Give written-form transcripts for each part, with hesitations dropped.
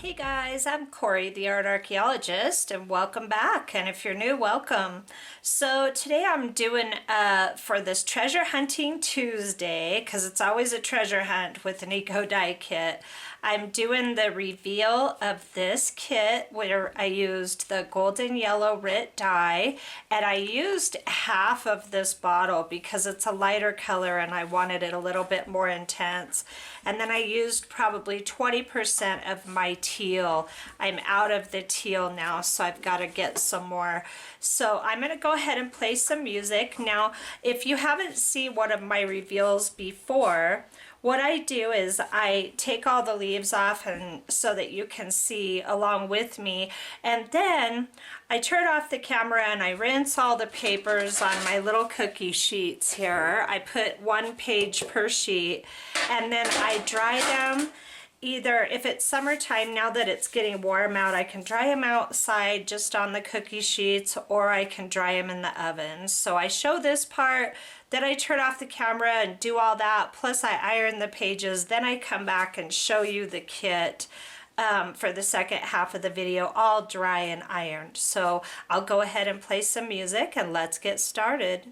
Hey guys, I'm Corey, the art archaeologist, and welcome back. And if you're new, welcome. So today I'm doing for this treasure hunting Tuesday, because it's always a treasure hunt with an eco dye kit. I'm doing the reveal of this kit where I used the golden yellow Rit dye, and I used half of this bottle because it's a lighter color and I wanted it a little bit more intense. And then I used probably 20% of my teal. I'm out of the teal now, so I've got to get some more. So I'm going to go ahead and play some music. Now, if you haven't seen one of my reveals before, what I do is I take all the leaves off and so that you can see along with me, and then I turn off the camera and I rinse all the papers on my little cookie sheets here. I put 1 page per sheet, and then I dry them. Either if it's summertime, now that it's getting warm out, I can dry them outside just on the cookie sheets, or I can dry them in the oven. So I show this part, then I turn off the camera and do all that, plus I iron the pages, then I come back and show you the kit for the second half of the video, all dry and ironed. So I'll go ahead and play some music and let's get started.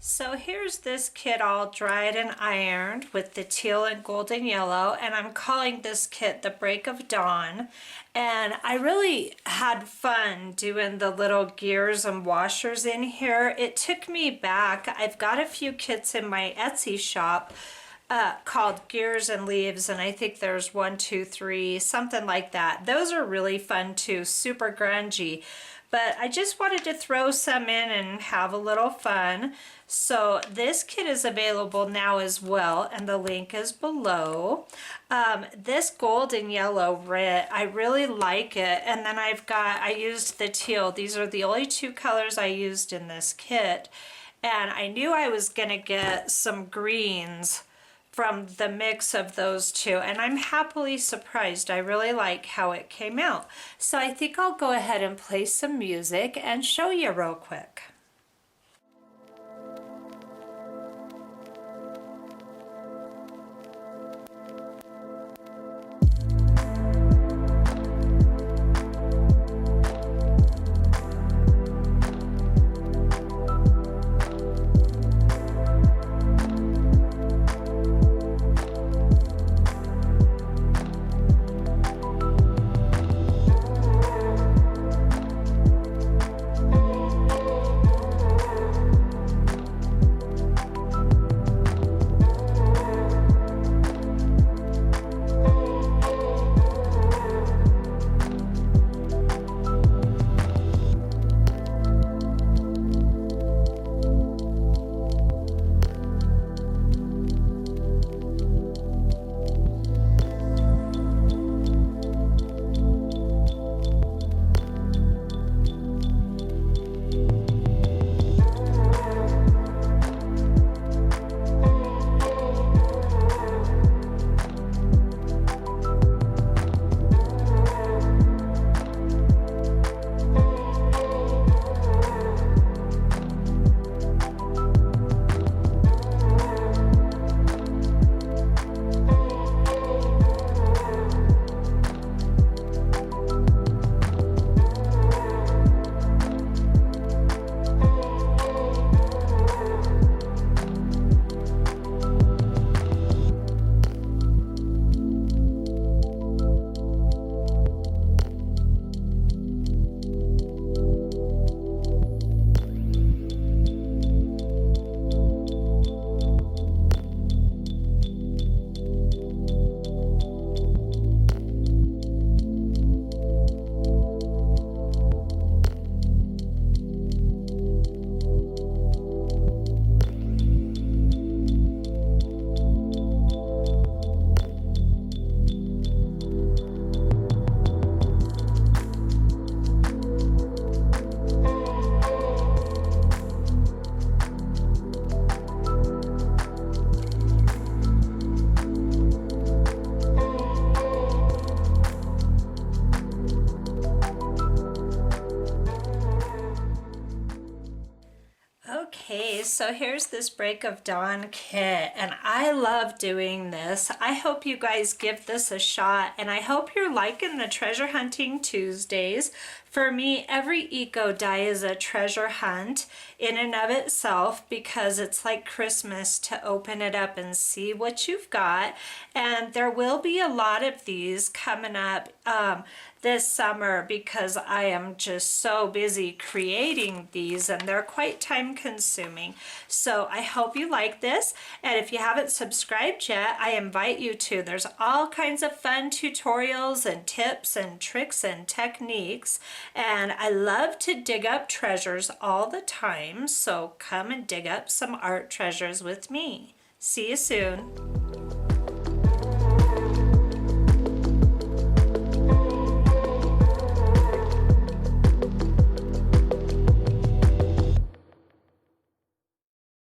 So here's this kit all dried and ironed with the teal and golden yellow, and I'm calling this kit the Break of Dawn. And I really had fun doing the little gears and washers in here. It took me back. I've got a few kits in my Etsy shop called Gears and Leaves, and I think there's 1, 2, 3, something like that. Those are really fun too, super grungy. But I just wanted to throw some in and have a little fun. So this kit is available now as well, and the link is below. This gold and yellow I really like it. And then I used the teal. These are the only 2 colors I used in this kit. And I knew I was gonna get some greens from the mix of those 2, and I'm happily surprised. I really like how it came out. So I think I'll go ahead and play some music and show you real quick. Okay, so here's this Break of Dawn kit, and I love doing this. I hope you guys give this a shot, and I hope you're liking the Treasure Hunting Tuesdays. For me, every eco die is a treasure hunt in and of itself, because it's like Christmas to open it up and see what you've got. And there will be a lot of these coming up this summer, because I am just so busy creating these, and they're quite time consuming. So I hope you like this, and if you haven't subscribed yet, I invite you to. There's all kinds of fun tutorials and tips and tricks and techniques, and I love to dig up treasures all the time, so come and dig up some art treasures with me. See you soon.